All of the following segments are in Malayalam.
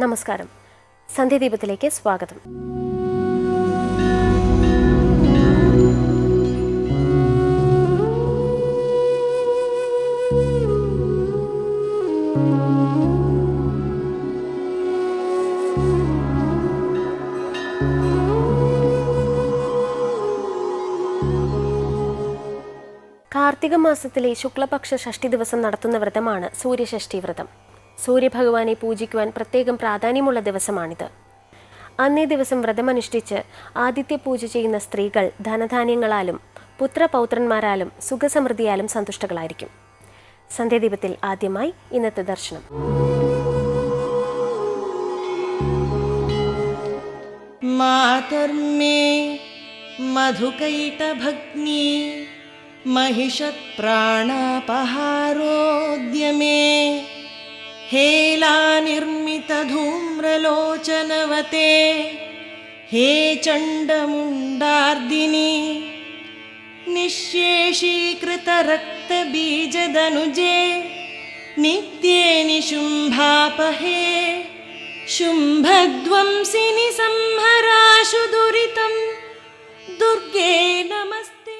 നമസ്കാരം. സന്ധ്യാദീപത്തിലേക്ക് സ്വാഗതം. കാർത്തിക മാസത്തിലെ ശുക്ലപക്ഷ ഷഷ്ടി ദിവസം നടത്തുന്ന വ്രതമാണ് സൂര്യഷഷ്ടി വ്രതം. സൂര്യഭഗവാനെ പൂജിക്കുവാൻ പ്രത്യേകം പ്രാധാന്യമുള്ള ദിവസമാണിത്. അന്നേ ദിവസം വ്രതമനുഷ്ഠിച്ച് ആദിത്യ പൂജ ചെയ്യുന്ന സ്ത്രീകൾ ധനധാന്യങ്ങളാലും പുത്രപൗത്രന്മാരാലും സുഖസമൃദ്ധിയാലും സന്തുഷ്ടകളായിരിക്കും. സന്ധ്യാദീപത്തിൽ ആദ്യമായി ഇന്നത്തെ ദർശനം. മാതർമേ മധുകൈടഭഗ്നി महिषत् प्राणापहारोद्यमे हेला निर्मित धूम्रलोचनवते हे चण्डमुण्डार्दिनी निःशेषीकृत रक्तबीजदनुजे नित्ये निशुम्भापहे शुम्भध्वंसिनि संहराशु दुरितं दुर्गे नमस्ते.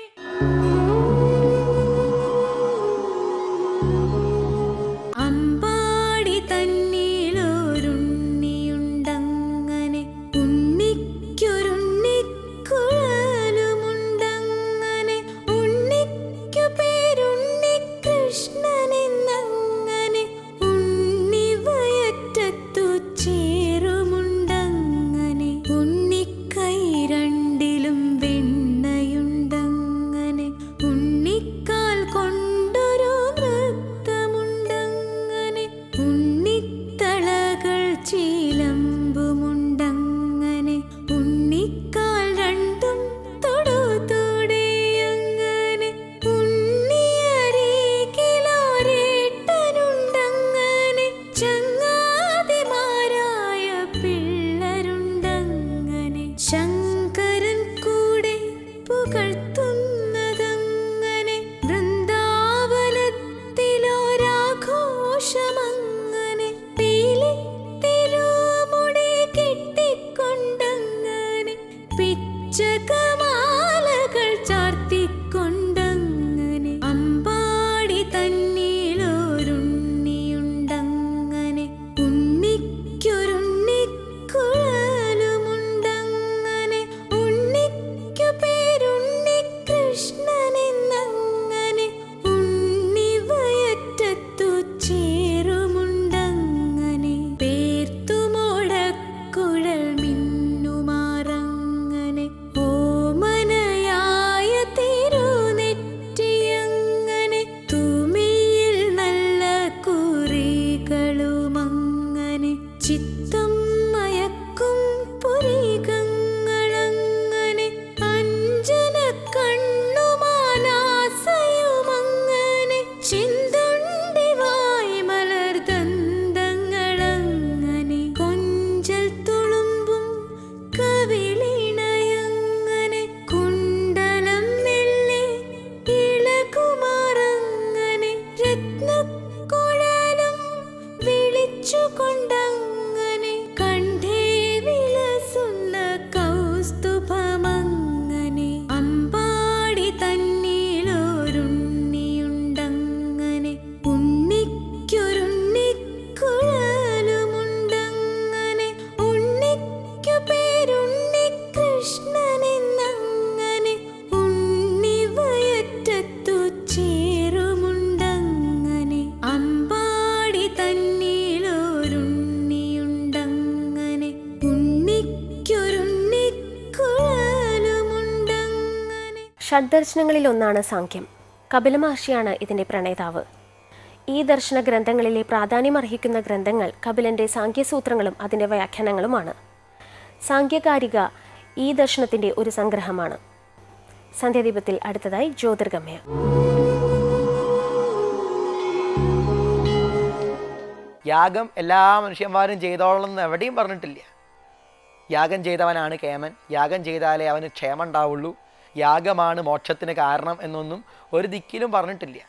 ഷഡ്ദർശനങ്ങളിലൊന്നാണ് സാഖ്യം. കപില മഹർഷിയാണ് ഇതിൻ്റെ പ്രണേതാവ്. ഈ ദർശന ഗ്രന്ഥങ്ങളിലെ പ്രാധാന്യമർഹിക്കുന്ന ഗ്രന്ഥങ്ങൾ കപിലൻ്റെ സാഖ്യസൂത്രങ്ങളും അതിൻ്റെ വ്യാഖ്യാനങ്ങളുമാണ്. സാഖ്യകാരിക ഈ ദർശനത്തിൻ്റെ ഒരു സംഗ്രഹമാണ്. സന്ധ്യാദീപത്തിൽ അടുത്തതായി ജ്യോതിർഗമയ. യാഗം എല്ലാ മനുഷ്യന്മാരും ചെയ്തോളെന്ന് എവിടെയും പറഞ്ഞിട്ടില്ല. യാഗം ചെയ്തവനാണ് കേമൻ, യാഗം ചെയ്താലേ അവന് ക്ഷേമം ഉണ്ടാവുള്ളൂ, യാഗമാണ് മോക്ഷത്തിന് കാരണം എന്നൊന്നും ഒരു ദിക്കിലും പറഞ്ഞിട്ടില്ല.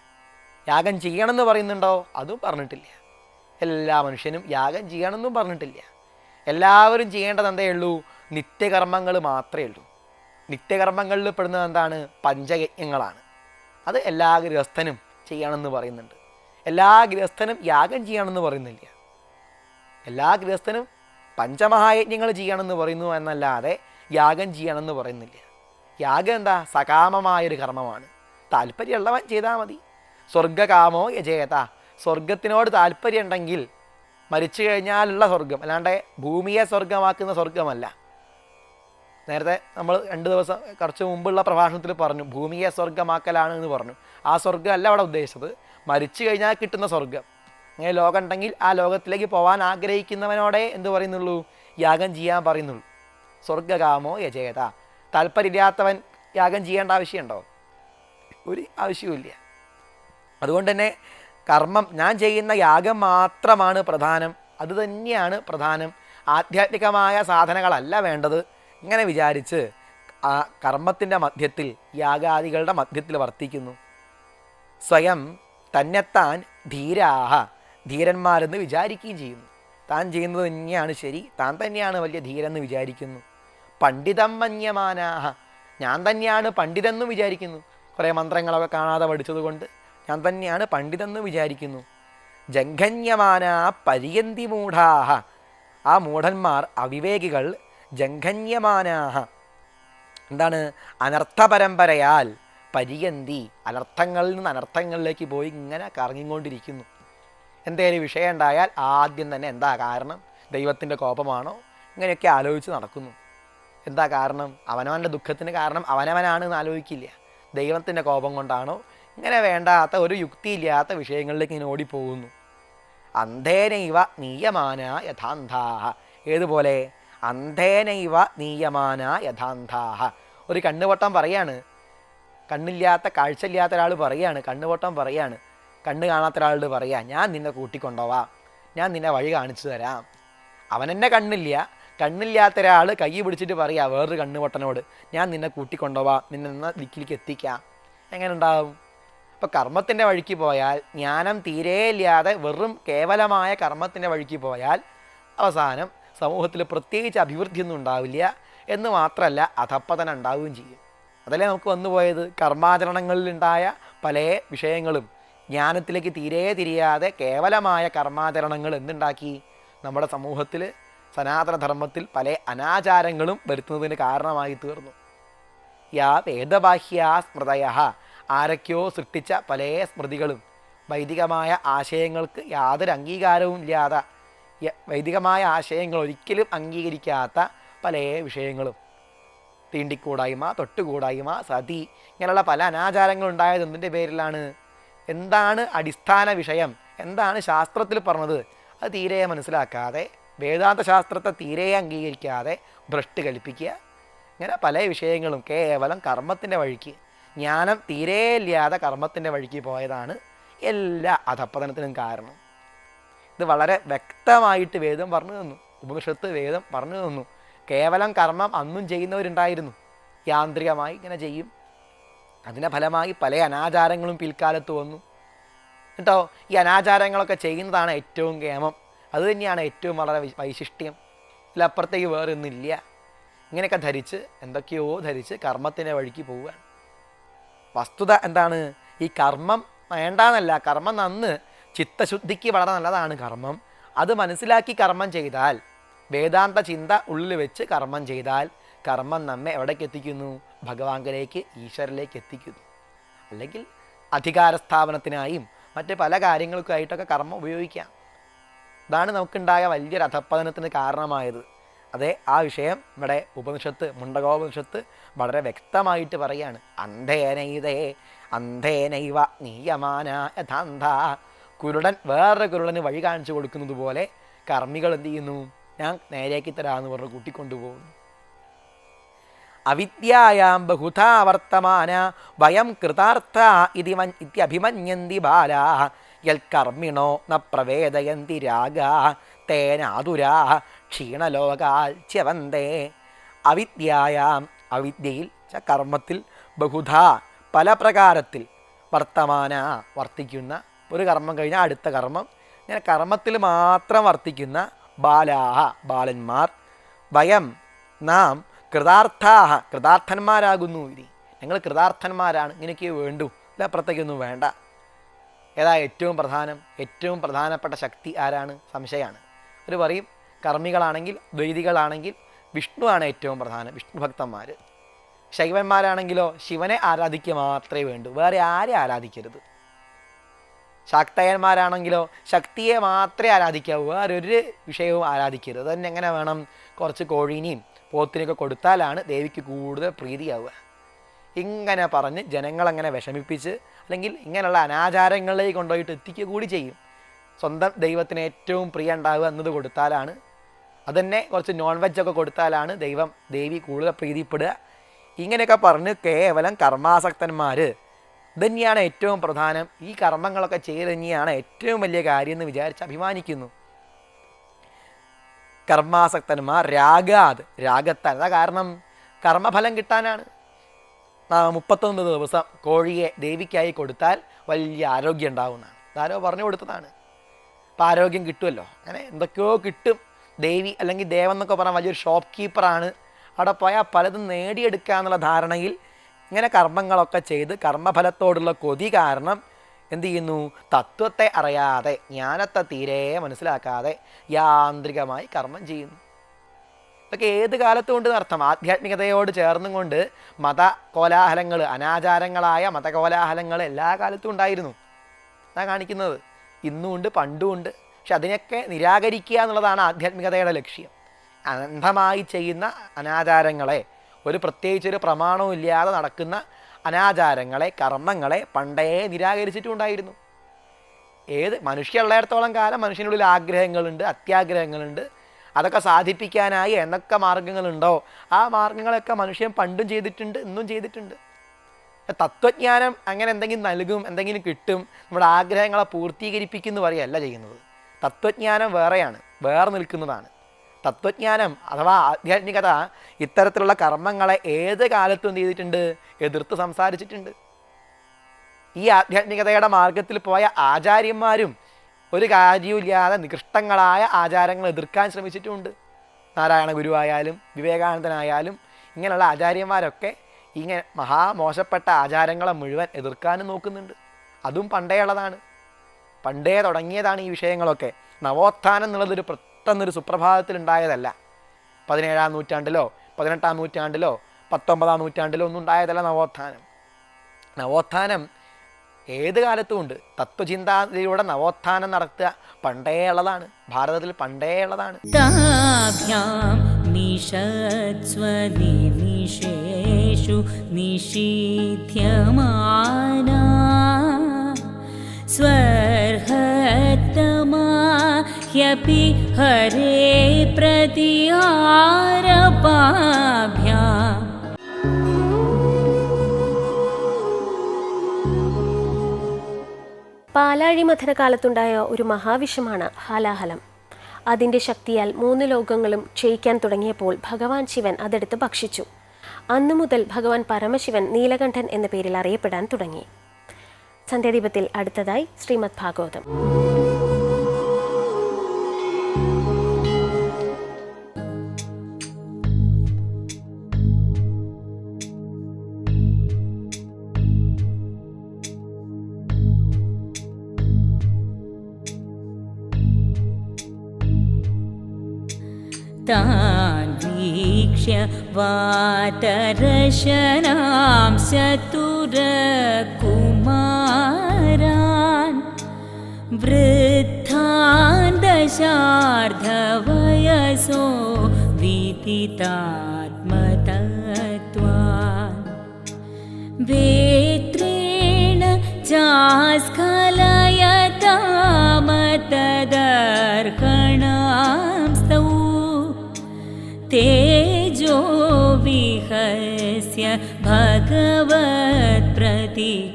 യാഗം ചെയ്യണമെന്ന് പറയുന്നുണ്ടോ? അതും പറഞ്ഞിട്ടില്ല. എല്ലാ മനുഷ്യനും യാഗം ചെയ്യണമെന്നും പറഞ്ഞിട്ടില്ല. എല്ലാവരും ചെയ്യേണ്ടത് എന്തേ ഉള്ളൂ? നിത്യകർമ്മങ്ങൾ മാത്രമേ ഉള്ളൂ. നിത്യകർമ്മങ്ങളിൽ പെടുന്നത് എന്താണ്? പഞ്ചയജ്ഞങ്ങളാണ്. അത് എല്ലാ ഗൃഹസ്ഥനും ചെയ്യണമെന്ന് പറയുന്നുണ്ട്. എല്ലാ ഗൃഹസ്ഥനും യാഗം ചെയ്യണമെന്ന് പറയുന്നില്ല. എല്ലാ ഗൃഹസ്ഥനും പഞ്ചമഹായജ്ഞങ്ങൾ ചെയ്യണമെന്ന് പറയുന്നു എന്നല്ലാതെ യാഗം ചെയ്യണമെന്ന് പറയുന്നില്ല. യാഗം എന്താ? സകാമമായൊരു കർമ്മമാണ്. താല്പര്യമുള്ളവൻ ചെയ്താൽ മതി. സ്വർഗകാമോ യജേത, സ്വർഗത്തിനോട് താല്പര്യം ഉണ്ടെങ്കിൽ മരിച്ചു കഴിഞ്ഞാലുള്ള സ്വർഗം, അല്ലാണ്ട് ഭൂമിയെ സ്വർഗമാക്കുന്ന സ്വർഗമല്ല. നേരത്തെ നമ്മൾ 2 ദിവസം കുറച്ച് മുമ്പുള്ള പ്രഭാഷണത്തിൽ പറഞ്ഞു ഭൂമിയെ സ്വർഗമാക്കലാണ് എന്ന് പറഞ്ഞു. ആ സ്വർഗ്ഗം അല്ല അവിടെ ഉദ്ദേശിച്ചത്, മരിച്ചു കഴിഞ്ഞാൽ കിട്ടുന്ന സ്വർഗം. അങ്ങനെ ലോകം ഉണ്ടെങ്കിൽ ആ ലോകത്തിലേക്ക് പോകാൻ ആഗ്രഹിക്കുന്നവനോടെ എന്ത് പറയുന്നുള്ളൂ? യാഗം ചെയ്യാൻ പറയുന്നുള്ളൂ. സ്വർഗകാമോ യജേത. താല്പര്യമില്ലാത്തവൻ യാഗം ചെയ്യേണ്ട ആവശ്യമുണ്ടോ? ഒരു ആവശ്യവുമില്ല. അതുകൊണ്ട് തന്നെ കർമ്മം, ഞാൻ ചെയ്യുന്ന യാഗം മാത്രമാണ് പ്രധാനം, അത് തന്നെയാണ് പ്രധാനം, ആധ്യാത്മികമായ സാധനങ്ങളല്ല വേണ്ടത്. ഇങ്ങനെ വിചാരിച്ച് ആ കർമ്മത്തിൻ്റെ മധ്യത്തിൽ, യാഗാദികളുടെ മധ്യത്തിൽ വർത്തിക്കുന്നു. സ്വയം തന്നെത്താൻ ധീരാഹ, ധീരന്മാരെന്ന് വിചാരിക്കുകയും ചെയ്യുന്നു. താൻ ചെയ്യുന്നത് തന്നെയാണ് ശരി, താൻ തന്നെയാണ് വലിയ ധീരെന്ന് വിചാരിക്കുന്നു. പണ്ഡിതം മന്യമാനാഹ, ഞാൻ തന്നെയാണ് പണ്ഡിതെന്ന് വിചാരിക്കുന്നു. കുറേ മന്ത്രങ്ങളൊക്കെ കാണാതെ പഠിച്ചതുകൊണ്ട് ഞാൻ തന്നെയാണ് പണ്ഡിതെന്ന് വിചാരിക്കുന്നു. ജംഘന്യമാന പര്യന്തി മൂഢാഹ, ആ മൂഢന്മാർ, അവിവേകികൾ, ജംഘന്യമാനാഹ എന്താണ്? അനർത്ഥ പരമ്പരയാൽ പര്യന്തി, അനർത്ഥങ്ങളിൽ നിന്ന് അനർത്ഥങ്ങളിലേക്ക് പോയി ഇങ്ങനെ കറങ്ങിക്കൊണ്ടിരിക്കുന്നു. എന്തെങ്കിലും വിഷയം ഉണ്ടായാൽ ആദ്യം തന്നെ എന്താ കാരണം? ദൈവത്തിൻ്റെ കോപമാണോ? ഇങ്ങനെയൊക്കെ ആലോചിച്ച് നടക്കുന്നു. എന്താ കാരണം? അവനവൻ്റെ ദുഃഖത്തിന് കാരണം അവനവനാണെന്ന് ആലോചിക്കില്ല. ദൈവത്തിൻ്റെ കോപം കൊണ്ടാണോ? ഇങ്ങനെ വേണ്ടാത്ത ഒരു യുക്തിയില്ലാത്ത വിഷയങ്ങളിലേക്ക് ഇങ്ങനെ ഓടിപ്പോകുന്നു. അന്ധേനൈവ നീയമാന യഥാന്ധാഹ, ഏതുപോലെ? അന്ധേനൈവ നീയമാന യഥാന്ധാഹ. ഒരു കണ്ണുപൊട്ടം പറയാണ്, കണ്ണില്ലാത്ത കാഴ്ചയില്ലാത്ത ഒരാൾ പറയാണ്, കണ്ണുപൊട്ടം പറയാണ്, കണ്ണ് കാണാത്ത ഒരാളോട് പറയാ, ഞാൻ നിന്നെ കൂട്ടിക്കൊണ്ടുപോവാം, ഞാൻ നിന്നെ വഴി കാണിച്ചു തരാം. അവനെന്നെ കണ്ണില്ല, കണ്ണില്ലാത്ത ഒരാൾ കൈ പിടിച്ചിട്ട് പറയാ വേറൊരു കണ്ണുപൊട്ടനോട്, ഞാൻ നിന്നെ കൂട്ടിക്കൊണ്ടുപോവാം, നിന്നെ എന്ന ദിക്കിലേക്ക് എത്തിക്കാം. എങ്ങനെ ഉണ്ടാവും? അപ്പോൾ കർമ്മത്തിൻ്റെ വഴിക്ക് പോയാൽ, ജ്ഞാനം തീരെ ഇല്ലാതെ വെറും കേവലമായ കർമ്മത്തിൻ്റെ വഴിക്ക് പോയാൽ അവസാനം സമൂഹത്തിൽ പ്രത്യേകിച്ച് അഭിവൃദ്ധിയൊന്നും ഉണ്ടാവില്ല. എന്ന് മാത്രമല്ല, അധപ്പതനം ഉണ്ടാവുകയും ചെയ്യും. അതല്ലേ നമുക്ക് വന്നുപോയത്? കർമാചരണങ്ങളിലുണ്ടായ പല വിഷയങ്ങളും ജ്ഞാനത്തിലേക്ക് തീരെ തിരിയാതെ കേവലമായ കർമാചരണങ്ങൾ എന്തുണ്ടാക്കി? നമ്മുടെ സമൂഹത്തിൽ, സനാതനധർമ്മത്തിൽ പല അനാചാരങ്ങളും വരുത്തുന്നതിന് കാരണമായി തീർന്നു. യാ വേദബാഹ്യാ സ്മൃതയ, ആരൊക്കെയോ സൃഷ്ടിച്ച പല സ്മൃതികളും വൈദികമായ ആശയങ്ങൾക്ക് യാതൊരു അംഗീകാരവും ഇല്ലാതെ, വൈദികമായ ആശയങ്ങൾ ഒരിക്കലും അംഗീകരിക്കാത്ത പല വിഷയങ്ങളും, തീണ്ടിക്കൂടായ്മ, തൊട്ടുകൂടായ്മ, സതി, ഇങ്ങനെയുള്ള പല അനാചാരങ്ങളുണ്ടായത് എന്തിൻ്റെ പേരിലാണ്? എന്താണ് അടിസ്ഥാന വിഷയം, എന്താണ് ശാസ്ത്രത്തിൽ പറഞ്ഞത്, അത് തീരെ മനസ്സിലാക്കാതെ, വേദാന്ത ശാസ്ത്രത്തെ തീരെ അംഗീകരിക്കാതെ ഭ്രഷ്ട് കൽപ്പിക്കുക. ഇങ്ങനെ പല വിഷയങ്ങളും കേവലം കർമ്മത്തിൻ്റെ വഴിക്ക്, ജ്ഞാനം തീരെ ഇല്ലാതെ കർമ്മത്തിൻ്റെ വഴിക്ക് പോയതാണ് എല്ലാ അധപ്പതനത്തിനും കാരണം. ഇത് വളരെ വ്യക്തമായിട്ട് വേദം പറഞ്ഞു തന്നു, ഉപനിഷത്ത് വേദം പറഞ്ഞു തന്നു. കേവലം കർമ്മം അന്നും ചെയ്യുന്നവരുണ്ടായിരുന്നു, യാന്ത്രികമായി ഇങ്ങനെ ചെയ്യും. അതിൻ്റെ ഫലമായി പല അനാചാരങ്ങളും പിൽക്കാലത്ത് വന്നു കേട്ടോ. ഈ അനാചാരങ്ങളൊക്കെ ചെയ്യുന്നതാണ് ഏറ്റവും കേമം, അതുതന്നെയാണ് ഏറ്റവും വളരെ വൈശിഷ്ട്യം. ഇതിലപ്പുറത്തേക്ക് വേറൊന്നുമില്ല. ഇങ്ങനെയൊക്കെ ധരിച്ച്, എന്തൊക്കെയോ ധരിച്ച് കർമ്മത്തിൻ്റെ വഴിക്ക് പോവുകയാണ്. വസ്തുത എന്താണ്? ഈ കർമ്മം വേണ്ടാന്നല്ല, കർമ്മം നന്ന്, ചിത്തശുദ്ധിക്ക് വളരെ നല്ലതാണ് കർമ്മം. അത് മനസ്സിലാക്കി കർമ്മം ചെയ്താൽ, വേദാന്ത ചിന്ത ഉള്ളിൽ വെച്ച് കർമ്മം ചെയ്താൽ, കർമ്മം നമ്മെ എവിടേക്ക് എത്തിക്കുന്നു? ഭഗവാങ്കലേക്ക്, ഈശ്വരനിലേക്ക് എത്തിക്കുന്നു. അല്ലെങ്കിൽ അധികാര സ്ഥാപനത്തിനായും മറ്റ് പല കാര്യങ്ങൾക്കായിട്ടൊക്കെ കർമ്മം ഉപയോഗിക്കാം. ഇതാണ് നമുക്കുണ്ടായ വലിയൊരു അധപ്പതനത്തിന് കാരണമായത്. അതെ, ആ വിഷയം ഇവിടെ ഉപനിഷത്ത്, മുണ്ടകോപനിഷത്ത് വളരെ വ്യക്തമായിട്ട് പറയാണ്. അന്ധേനൈതേ അന്ധേനൈവ നീയമാന യഥാന്ധ. കുരുടൻ വേറൊരു കുരുടന് വഴി കാണിച്ചു കൊടുക്കുന്നത് പോലെ കർമ്മികൾ എന്ത് ചെയ്യുന്നു? ഞാൻ നേരേക്ക് തരാമെന്ന് പറഞ്ഞ് കൂട്ടിക്കൊണ്ടുപോകുന്നു. അവിദ്യായാം ബഹുധാ വർത്തമാന വയം കൃതാർത്ഥ ഇത്യഭിമന്യന്തി ബാലാ യൽകർമ്മിണോ ന പ്രവേദയന്തി രാഗാ തേനാതുരാ ക്ഷീണലോകാൽ ച്യവന്തേ. അവിദ്യായാം, അവിദ്യയിൽ കർമ്മത്തിൽ, ബഹുധാ പല പ്രകാരത്തിൽ, വർത്തമാന വർത്തിക്കുന്ന, ഒരു കർമ്മം കഴിഞ്ഞാൽ അടുത്ത കർമ്മം, ഇങ്ങനെ കർമ്മത്തിൽ മാത്രം വർത്തിക്കുന്ന, ബാലാഹ ബാലന്മാർ, വയം നാം കൃതാർത്ഥാഹ കൃതാർത്ഥന്മാരാകുന്നു. ഇതി ഞങ്ങൾ കൃതാർത്ഥന്മാരാണ്, ഇങ്ങനെയൊക്കെ വേണ്ടു, ഇല്ല അപ്പുറത്തേക്കൊന്നും വേണ്ട. ഏതാ ഏറ്റവും പ്രധാനം? ഏറ്റവും പ്രധാനപ്പെട്ട ശക്തി ആരാണ്? സംശയമാണ്. അവർ പറയും കർമ്മികളാണെങ്കിൽ ദ്വൈതികളാണെങ്കിൽ വിഷ്ണുവാണ് ഏറ്റവും പ്രധാനം, വിഷ്ണു ഭക്തന്മാർ. ശൈവന്മാരാണെങ്കിലോ ശിവനെ ആരാധിക്കുക മാത്രമേ വേണ്ടൂ, വേറെ ആരെ ആരാധിക്കരുത്. ശാക്തയന്മാരാണെങ്കിലോ ശക്തിയെ മാത്രമേ ആരാധിക്കാവൂ, വേറൊരു വിഷയവും ആരാധിക്കരുത്. തന്നെ എങ്ങനെ വേണം? കുറച്ച് കോഴീനെയും പോത്തിനെയൊക്കെ കൊടുത്താലാണ് ദേവിക്ക് കൂടുതൽ പ്രീതിയാവുക. ഇങ്ങനെ പറഞ്ഞ് ജനങ്ങളങ്ങനെ വിഷമിപ്പിച്ച് അല്ലെങ്കിൽ ഇങ്ങനെയുള്ള അനാചാരങ്ങളിലേക്ക് കൊണ്ടുപോയിട്ട് എത്തിക്കുക കൂടി ചെയ്യും. സ്വന്തം ദൈവത്തിന് ഏറ്റവും പ്രിയ ഉണ്ടാവുക എന്നത് കൊടുത്താലാണ്, അതുതന്നെ കുറച്ച് നോൺ വെജൊക്കെ കൊടുത്താലാണ് ദേവി കൂടുതൽ പ്രീതിപ്പെടുക. ഇങ്ങനെയൊക്കെ പറഞ്ഞ് കേവലം കർമാസക്തന്മാർ ഇതന്നെയാണ് ഏറ്റവും പ്രധാനം, ഈ കർമ്മങ്ങളൊക്കെ ചെയ്ത് തന്നെയാണ് ഏറ്റവും വലിയ കാര്യം എന്ന് വിചാരിച്ച് അഭിമാനിക്കുന്നു. കർമാസക്തന്മാർ രാഗത്താൽ, അതാ കാരണം കർമ്മഫലം കിട്ടാനാണ്. 31 ദിവസം കോഴിയെ ദേവിക്കായി കൊടുത്താൽ വലിയ ആരോഗ്യം ഉണ്ടാവുന്നതാണ്. ഇതാരോ പറഞ്ഞു കൊടുത്തതാണ്. അപ്പം ആരോഗ്യം കിട്ടുമല്ലോ, അങ്ങനെ എന്തൊക്കെയോ കിട്ടും. ദേവി അല്ലെങ്കിൽ ദേവൻ എന്നൊക്കെ പറഞ്ഞാൽ വലിയൊരു ഷോപ്പ് കീപ്പറാണ്. അവിടെ പോയാൽ പലതും നേടിയെടുക്കുക എന്നുള്ള ധാരണയിൽ ഇങ്ങനെ കർമ്മങ്ങളൊക്കെ ചെയ്ത് കർമ്മഫലത്തോടുള്ള കൊതി കാരണം എന്തു ചെയ്യുന്നു? തത്വത്തെ അറിയാതെ, ജ്ഞാനത്തെ തീരെ മനസ്സിലാക്കാതെ യാന്ത്രികമായി കർമ്മം ചെയ്യുന്നു. ഇതൊക്കെ ഏത് കാലത്തും ഉണ്ട് എന്നർത്ഥം. ആധ്യാത്മികതയോട് ചേർന്നും കൊണ്ട് മതകോലാഹലങ്ങൾ, അനാചാരങ്ങളായ മതകോലാഹലങ്ങൾ എല്ലാ കാലത്തും ഉണ്ടായിരുന്നു. അതാണ് കാണിക്കുന്നത്. ഇന്നും ഉണ്ട്, പണ്ടും ഉണ്ട്. പക്ഷെ അതിനൊക്കെ നിരാകരിക്കുക എന്നുള്ളതാണ് ആധ്യാത്മികതയുടെ ലക്ഷ്യം. അന്ധമായി ചെയ്യുന്ന അനാചാരങ്ങളെ, ഒരു പ്രത്യേകിച്ചൊരു പ്രമാണവും ഇല്ലാതെ നടക്കുന്ന അനാചാരങ്ങളെ, കർമ്മങ്ങളെ പണ്ടേ നിരാകരിച്ചിട്ടുണ്ടായിരുന്നു. മനുഷ്യമുള്ളിടത്തോളം കാലം മനുഷ്യനുള്ളിൽ ആഗ്രഹങ്ങളുണ്ട്, അത്യാഗ്രഹങ്ങളുണ്ട്. അതൊക്കെ സാധിപ്പിക്കാനായി എന്തൊക്കെ മാർഗങ്ങളുണ്ടോ ആ മാർഗങ്ങളൊക്കെ മനുഷ്യൻ പണ്ടും ചെയ്തിട്ടുണ്ട്, ഇന്നും ചെയ്തിട്ടുണ്ട്. തത്വജ്ഞാനം അങ്ങനെ എന്തെങ്കിലും നൽകും, എന്തെങ്കിലും കിട്ടും, നമ്മുടെ ആഗ്രഹങ്ങളെ പൂർത്തീകരിപ്പിക്കുന്നു പറയുകയല്ല ചെയ്യുന്നത്. തത്വജ്ഞാനം വേറെയാണ്, വേറെ നിൽക്കുന്നതാണ്. തത്വജ്ഞാനം അഥവാ ആധ്യാത്മികത ഇത്തരത്തിലുള്ള കർമ്മങ്ങളെ ഏത് കാലത്തും എന്ത് ചെയ്തിട്ടുണ്ട്? എതിർത്ത് സംസാരിച്ചിട്ടുണ്ട്. ഈ ആധ്യാത്മികതയുടെ മാർഗത്തിൽ പോയ ആചാര്യന്മാരും ഒരു കാര്യവുമില്ലാതെ നികൃഷ്ടങ്ങളായ ആചാരങ്ങൾ എതിർക്കാൻ ശ്രമിച്ചിട്ടുമുണ്ട്. നാരായണ ഗുരുവായാലും വിവേകാനന്ദനായാലും ഇങ്ങനെയുള്ള ആചാര്യന്മാരൊക്കെ ഇങ്ങനെ മഹാമോശപ്പെട്ട ആചാരങ്ങളെ മുഴുവൻ എതിർക്കാനും നോക്കുന്നുണ്ട്. അതും പണ്ടേ ഉള്ളതാണ്, പണ്ടേ തുടങ്ങിയതാണ് ഈ വിഷയങ്ങളൊക്കെ. നവോത്ഥാനം എന്നുള്ളതൊരു പെട്ടെന്നൊരു സുപ്രഭാതത്തിൽ ഉണ്ടായതല്ല. 17-ാം നൂറ്റാണ്ടിലോ 18-ാം നൂറ്റാണ്ടിലോ 19-ാം നൂറ്റാണ്ടിലോ ഒന്നും ഉണ്ടായതല്ല നവോത്ഥാനം. നവോത്ഥാനം ഏത് കാലത്തും ഉണ്ട്. തത്വചിന്തയിലൂടെ നവോത്ഥാനം നടത്തുക പണ്ടേ ഉള്ളതാണ്, ഭാരതത്തിൽ പണ്ടേ ഉള്ളതാണ്. നിഷേഷു നിഷീധ്യമാനാ സ്വർഹത്തമാഹ്യപി ഹരേ പ്രതിഹാരപാഭ്യാം. പാലാഴി മഥനകാലത്തുണ്ടായ ഒരു മഹാവിഷമാണ് ഹാലാഹലം. അതിൻ്റെ ശക്തിയാൽ 3 ലോകങ്ങളും ക്ഷയിക്കാൻ തുടങ്ങിയപ്പോൾ ഭഗവാൻ ശിവൻ അതെടുത്ത് ഭക്ഷിച്ചു. അന്നു മുതൽ ഭഗവാൻ പരമശിവൻ നീലകണ്ഠൻ എന്ന പേരിൽ അറിയപ്പെടാൻ തുടങ്ങി. സന്ധ്യാദീപത്തിൽ അടുത്തതായി ശ്രീമദ് ഭാഗവതം. താൻ വീക്ഷ്യ വാതരശനാം ചതുരകുമാരാൻ വൃദ്ധാൻ ദശാർദ്ധവയസോ വിദിതാത്മതത്വാൻ വേത്രേണ ചാസ്ഖലയതാമതദർഹണാം സ്തൗ തേജോ വിഹസ്യ ഭഗവത് പ്രതികൂലശീലൗ.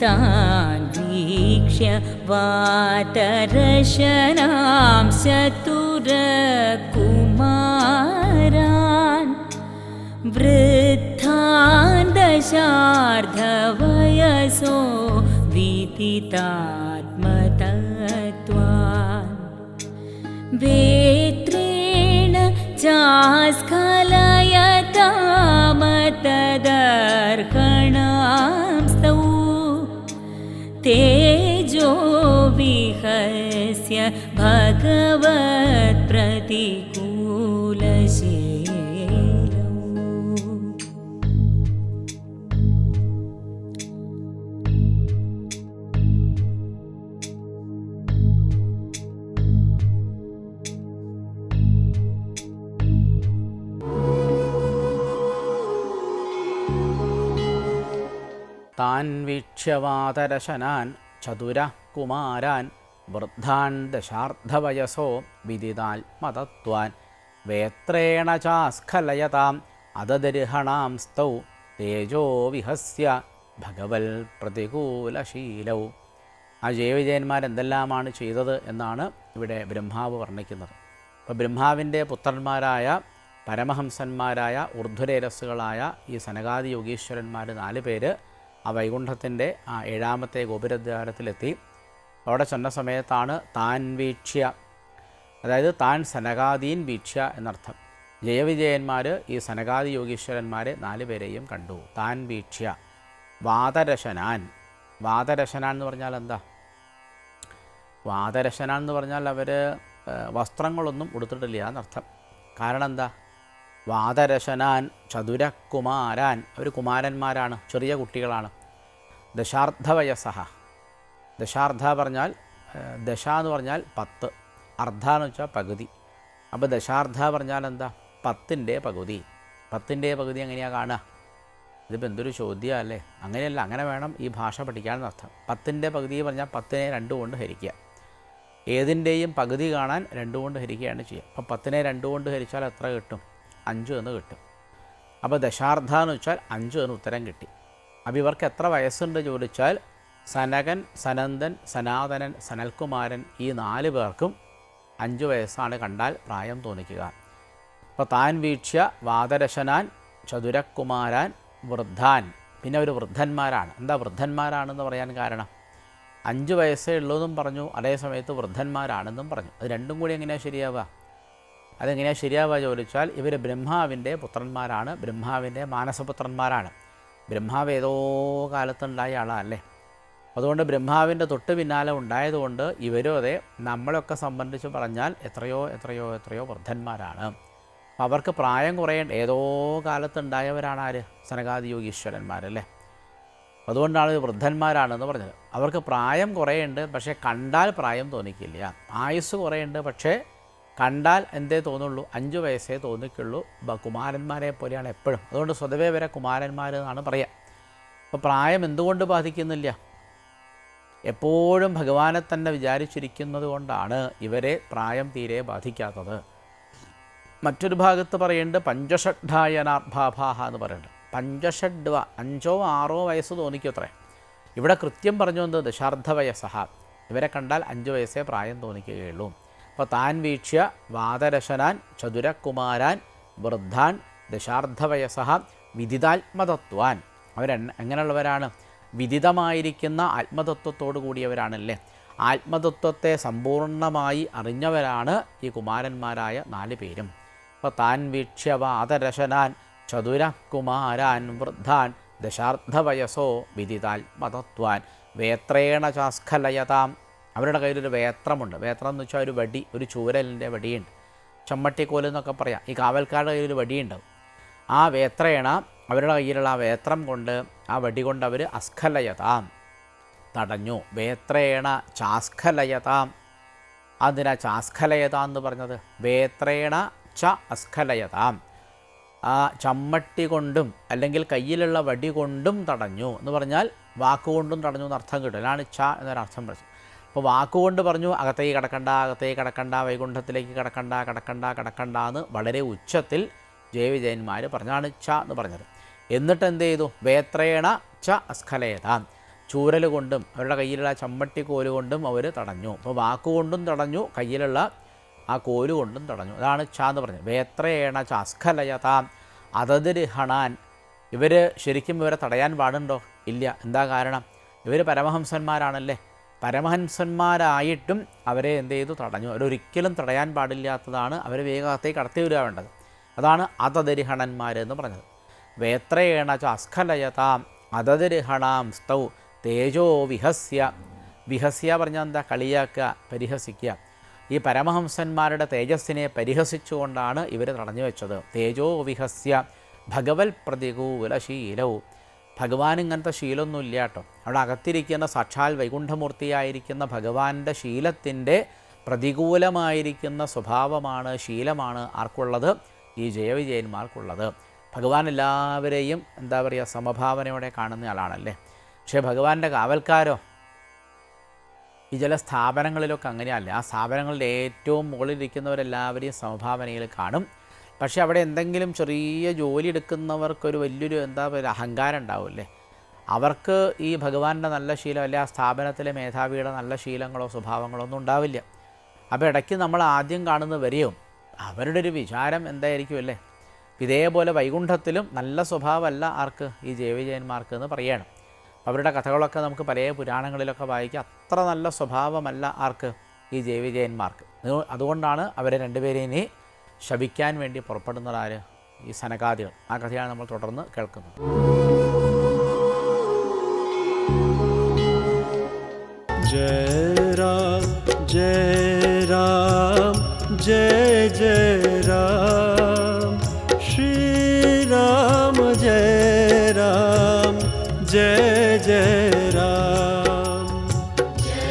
താൻ വീക്ഷ്യ വാതരശനാം ചതുരകുമാരാൻ वृद्धान् दशार्धवयसो विदितात्मतत्त्वान् वेत्रेण चास्खलयतामतदर्हणांस्तौ तेजो विहस्य भगवत्प्रतिकूलशीलौ। താൻ വീക്ഷ്യവാതരശനാൻ ചതുരഃ കുമാരാൻ വൃദ്ധാൻ ദശാർദ്ധവയസോ വിദിതാത്മതത്വാൻ വേത്രേണ ചാസ്ഖലയതാം അതദർഹണാംസ്തൗ തേജോ വിഹസ്യ ഭഗവൽ പ്രതികൂലശീലൗ. ആ ജയവിജയന്മാരെന്തെല്ലാമാണ് ചെയ്തത് എന്നാണ് ഇവിടെ ബ്രഹ്മാവ് വർണ്ണിക്കുന്നത്. അപ്പോൾ ബ്രഹ്മാവിൻ്റെ പുത്രന്മാരായ പരമഹംസന്മാരായ ഊർധ്വരേരസ്സുകളായ ഈ സനകാദി യോഗീശ്വരന്മാർ 4 പേര് ആ വൈകുണ്ഠത്തിൻ്റെ ആ 7ാമത്തെ ഗോപുരദ്വാരത്തിലെത്തി. അവിടെ ചെന്ന സമയത്താണ് താൻ വീക്ഷ്യ, അതായത് താൻ സനകാദീൻ വീക്ഷ്യ എന്നർത്ഥം. ജയവിജയന്മാർ ഈ സനകാദി യോഗീശ്വരന്മാരെ 4 പേരെയും കണ്ടു. താൻ വീക്ഷ്യ വാതരശനാൻ. വാതരശനാൻ എന്ന് പറഞ്ഞാൽ എന്താ? വാതരശനാൻ എന്ന് പറഞ്ഞാൽ അവർ വസ്ത്രങ്ങളൊന്നും ഉടുത്തിട്ടില്ല എന്നർത്ഥം. കാരണം എന്താ? വാതരശനാൻ ചതുരകുമാരാൻ, അവർ കുമാരന്മാരാണ്, ചെറിയ കുട്ടികളാണ്. ദശാർദ്ധവയസഹ, ദശാർദ്ധ പറഞ്ഞാൽ ദശ എന്ന് പറഞ്ഞാൽ 10, അർദ്ധ എന്ന് വെച്ചാൽ പകുതി. അപ്പോൾ ദശാർദ്ധ പറഞ്ഞാൽ എന്താ? 10ൻ്റെ പകുതി. 10ൻ്റെ പകുതി എങ്ങനെയാണ് കാണുക? ഇതിപ്പോൾ എന്തൊരു ചോദ്യം അല്ലേ? അങ്ങനെയല്ല, അങ്ങനെ വേണം ഈ ഭാഷ പഠിക്കാനെന്നർത്ഥം. 10ൻ്റെ പകുതി പറഞ്ഞാൽ 10നെ 2 കൊണ്ട് ഹരിക്കുക. ഏതിൻ്റെയും പകുതി കാണാൻ 2 കൊണ്ട് ഹരിക്കുകയാണ് ചെയ്യുക. അപ്പോൾ 10നെ 2 കൊണ്ട് ഹരിച്ചാൽ എത്ര കിട്ടും? 5 എന്ന് കിട്ടും. അപ്പോൾ ദശാർദ്ധ എന്ന് വെച്ചാൽ 5 എന്ന് ഉത്തരം കിട്ടി. അപ്പോൾ ഇവർക്ക് എത്ര വയസ്സുണ്ട് ചോദിച്ചാൽ സനകൻ, സനന്ദൻ, സനാതനൻ, സനൽകുമാരൻ ഈ 4 പേർക്കും 5 വയസ്സാണ് കണ്ടാൽ പ്രായം തോന്നിക്കുക. അപ്പോൾ താൻ വീക്ഷ്യ വാതരശനാൻ ചതുരകുമാരാൻ വൃദ്ധാൻ. പിന്നെ അവർ വൃദ്ധന്മാരാണ്. എന്താ വൃദ്ധന്മാരാണെന്ന് പറയാൻ കാരണം? 5 വയസ്സേ ഉള്ളൂന്നും പറഞ്ഞു, അതേ സമയത്ത് വൃദ്ധന്മാരാണെന്നും പറഞ്ഞു. അത് രണ്ടും കൂടി എങ്ങനെയാണ് ശരിയാവുക? അതെങ്ങനെയാണ് ശരിയാവുക ചോദിച്ചാൽ ഇവർ ബ്രഹ്മാവിൻ്റെ പുത്രന്മാരാണ്, ബ്രഹ്മാവിൻ്റെ മാനസപുത്രന്മാരാണ്. ബ്രഹ്മാവ് ഏതോ കാലത്തുണ്ടായ ആളല്ലേ. അതുകൊണ്ട് ബ്രഹ്മാവിൻ്റെ തൊട്ട് പിന്നാലെ ഉണ്ടായതുകൊണ്ട് ഇവരും അതെ നമ്മളൊക്കെ സംബന്ധിച്ച് പറഞ്ഞാൽ എത്രയോ എത്രയോ എത്രയോ വൃദ്ധന്മാരാണ്. അവർക്ക് പ്രായം കുറയേണ്ട ഏതോ കാലത്തുണ്ടായവരാണ് ആര്? സനകാദി യോഗീശ്വരന്മാരല്ലേ. അതുകൊണ്ടാണ് ഇത് വൃദ്ധന്മാരാണെന്ന് പറഞ്ഞത്. അവർക്ക് പ്രായം കുറേയുണ്ട്, പക്ഷേ കണ്ടാൽ പ്രായം തോന്നിക്കില്ല. ആയുസ് കുറേയുണ്ട്, പക്ഷേ കണ്ടാൽ എന്തേ തോന്നുള്ളൂ? 5 വയസ്സേ തോന്നിക്കുള്ളൂ. കുമാരന്മാരെ പോലെയാണ് എപ്പോഴും. അതുകൊണ്ട് സ്വതവേ വരെ കുമാരന്മാർ എന്നാണ് പറയുക. അപ്പോൾ പ്രായം എന്തുകൊണ്ട് ബാധിക്കുന്നില്ല? എപ്പോഴും ഭഗവാനെ തന്നെ വിചാരിച്ചിരിക്കുന്നത് കൊണ്ടാണ് ഇവരെ പ്രായം തീരെ ബാധിക്കാത്തത്. മറ്റൊരു ഭാഗത്ത് പറയുന്നുണ്ട് പഞ്ചഷഡ്ഢായനാർഭാഭാഹ എന്ന് പറയുന്നുണ്ട്. 5 5 6 വയസ്സ് തോന്നിക്കും അത്രേ. ഇവിടെ കൃത്യം പറഞ്ഞു എന്ത്? ദശാർദ്ധ വയസ്സഹ. ഇവരെ കണ്ടാൽ 5 വയസ്സേ പ്രായം തോന്നിക്കുകയുള്ളൂ. അപ്പോൾ താൻ വീക്ഷ്യ വാതരശനാൻ ചതുരകുമാരാൻ വൃദ്ധാൻ ദശാർദ്ധവയസഹ വിദിതാത്മതത്വാൻ. എങ്ങനെയുള്ളവരാണ്? വിദിതമായിരിക്കുന്ന ആത്മതത്വത്തോടു കൂടിയവരാണല്ലേ. ആത്മതത്വത്തെ സമ്പൂർണ്ണമായി അറിഞ്ഞവരാണ് ഈ കുമാരന്മാരായ 4 പേരും. അപ്പോൾ താൻ വീക്ഷ്യ വാതരശനാൻ ചതുരകുമാരാൻ വൃദ്ധാൻ ദശാർദ്ധവയസോ വിദിതാത്മതത്വാൻ വേത്രേണ ചാസ്ഖലയതാം. അവരുടെ കയ്യിലൊരു വേത്രമുണ്ട്. വേത്രം എന്ന് വെച്ചാൽ ഒരു വടി, ഒരു ചൂരലിൻ്റെ വടിയുണ്ട്. ചമ്മട്ടിക്കോല് എന്നൊക്കെ പറയാം. ഈ കാവൽക്കാരുടെ കയ്യിലൊരു വടിയുണ്ടാവും. ആ വേത്രേണ, അവരുടെ കയ്യിലുള്ള ആ വേത്രം കൊണ്ട്, ആ വടി കൊണ്ട് അവർ അസ്ഖലയതാം, തടഞ്ഞു. വേത്രേണ ചാസ്ഖലയതാം. അതിനാ ചാസ്ഖലയതാം എന്ന് പറഞ്ഞത്? വേത്രേണ ച അസ്ഖലയതാം. ആ ചമ്മട്ടി കൊണ്ടും അല്ലെങ്കിൽ കയ്യിലുള്ള വടി കൊണ്ടും തടഞ്ഞു എന്ന് പറഞ്ഞാൽ വാക്കുകൊണ്ടും തടഞ്ഞു എന്നർത്ഥം കിട്ടും. അതാണ് ച എന്നൊരർത്ഥം പറഞ്ഞു. അപ്പോൾ വാക്കുകൊണ്ട് പറഞ്ഞു അകത്തേക്ക് കടക്കണ്ട, അകത്തേക്ക് കടക്കണ്ട, വൈകുണ്ഠത്തിലേക്ക് കടക്കണ്ട, കടക്കണ്ട, കടക്കണ്ട എന്ന് വളരെ ഉച്ചത്തിൽ ജയവിജയന്മാർ പറഞ്ഞാണ് ച എന്ന് പറഞ്ഞത്. എന്നിട്ട് എന്ത് ചെയ്തു? വേത്രേണ ച അസ്ഖലയതാം. ചൂരൽ കൊണ്ടും അവരുടെ കയ്യിലുള്ള ചമ്മട്ടി കോലുകൊണ്ടും അവർ തടഞ്ഞു. അപ്പോൾ വാക്കുകൊണ്ടും തടഞ്ഞു, കയ്യിലുള്ള ആ കോലുകൊണ്ടും തടഞ്ഞു. അതാണ് ച എന്ന് പറഞ്ഞത്. വേത്രേണ ച അസ്ഖലയതാം അതതിരിഹണാൻ. ഇവർ ശരിക്കും ഇവരെ തടയാൻ പാടുണ്ടോ? ഇല്ല. എന്താ കാരണം? ഇവർ പരമഹംസന്മാരാണല്ലേ. പരമഹംസന്മാരായിട്ടും അവരെ എന്ത് ചെയ്തു? തടഞ്ഞു. അവരൊരിക്കലും തടയാൻ പാടില്ലാത്തതാണ്. അവർ വേഗത്തേക്ക് കടത്തി വരിക വേണ്ടത്. അതാണ് അതതിരിഹണന്മാരെന്ന് പറഞ്ഞത്. വേത്രയേണ ച അസ്ഖലയതാം അതതിരിഹണാം സ്തൗ തേജോ വിഹസ്യ. വിഹസ്യ പറഞ്ഞാൽ എന്താ? കളിയാക്കുക, പരിഹസിക്കുക. ഈ പരമഹംസന്മാരുടെ തേജസ്സിനെ പരിഹസിച്ചുകൊണ്ടാണ് ഇവർ തടഞ്ഞു വെച്ചത്. തേജോ വിഹസ്യ ഭഗവൽ പ്രതികൂലശീലവും. ഭഗവാൻ ഇങ്ങനത്തെ ശീലമൊന്നുമില്ല കേട്ടോ. അവിടെ അകത്തിരിക്കുന്ന സാക്ഷാൽ വൈകുണ്ഠമൂർത്തിയായിരിക്കുന്ന ഭഗവാന്റെ ശീലത്തിൻ്റെ പ്രതികൂലമായിരിക്കുന്ന സ്വഭാവമാണ്, ശീലമാണ് ആർക്കുള്ളത്? ഈ ജയവിജയന്മാർക്കുള്ളത്. ഭഗവാൻ എല്ലാവരെയും എന്താ പറയുക, സമഭാവനയോടെ കാണുന്ന ആളാണല്ലേ. പക്ഷേ ഭഗവാന്റെ കാവൽക്കാരോ ഈ ചില സ്ഥാപനങ്ങളിലൊക്കെ അങ്ങനെയല്ല. ആ സ്ഥാപനങ്ങളുടെ ഏറ്റവും മുകളിലിരിക്കുന്നവരെല്ലാവരെയും സമഭാവനയിൽ കാണും. പക്ഷേ അവിടെ എന്തെങ്കിലും ചെറിയ ജോലി എടുക്കുന്നവർക്കൊരു വലിയൊരു എന്താ പറയുക അഹങ്കാരം ഉണ്ടാവില്ലേ. അവർക്ക് ഈ ഭഗവാന്റെ നല്ല ശീലം അല്ലെ ആ സ്ഥാപനത്തിലെ മേധാവിയുടെ നല്ല ശീലങ്ങളോ സ്വഭാവങ്ങളോ ഒന്നും ഉണ്ടാവില്ല. അപ്പോൾ ഇടയ്ക്ക് നമ്മൾ ആദ്യം കാണുന്നവരെയും അവരുടെ ഒരു വിചാരം എന്തായിരിക്കും അല്ലേ. ഇതേപോലെ വൈകുണ്ഠത്തിലും നല്ല സ്വഭാവമല്ല ആർക്ക്? ഈ ജയവിജയന്മാർക്ക് എന്ന് പറയണം. അവരുടെ കഥകളൊക്കെ നമുക്ക് പല പുരാണങ്ങളിലൊക്കെ വായിക്കുക. അത്ര നല്ല സ്വഭാവമല്ല ആർക്ക്? ഈ ജയവിജയന്മാർക്ക്. അതുകൊണ്ടാണ് അവരെ രണ്ടുപേരെയും ഇനി ശപിക്കാൻ വേണ്ടി പുറപ്പെടുന്നതാര്? ഈ സനകാദികൾ. ആ കഥയാണ് നമ്മൾ തുടർന്ന് കേൾക്കുന്നത്. जय राम जय राम जय जय राम श्री राम जय राम जय जय राम जय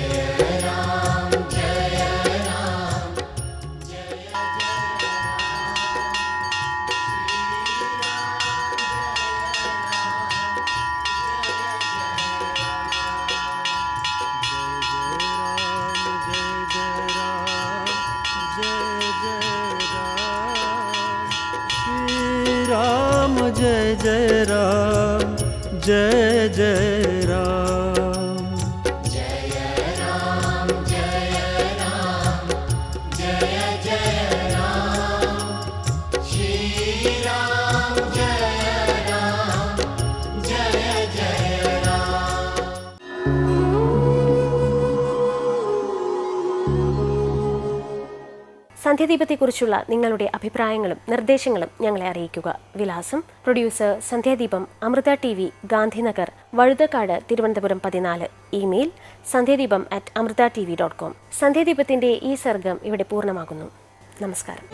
राम जय राम जय राम जय जय राम जय जय राम जय राम जय राम जय जय राम श्री राम जय राम जय जय राम സന്ധ്യാദീപത്തെക്കുറിച്ചുള്ള നിങ്ങളുടെ അഭിപ്രായങ്ങളും നിർദ്ദേശങ്ങളും ഞങ്ങളെ അറിയിക്കുക. വിലാസം: producer Sandhyadeepam, Amrita TV, Gandhinagar, Vazhuthacaud, Thiruvananthapuram 14. Email sandhyadipam@amritatv.com. സന്ധ്യാദീപത്തിന്റെ ഈ സർഗം ഇവിടെ പൂർണ്ണമാകുന്നു. നമസ്കാരം.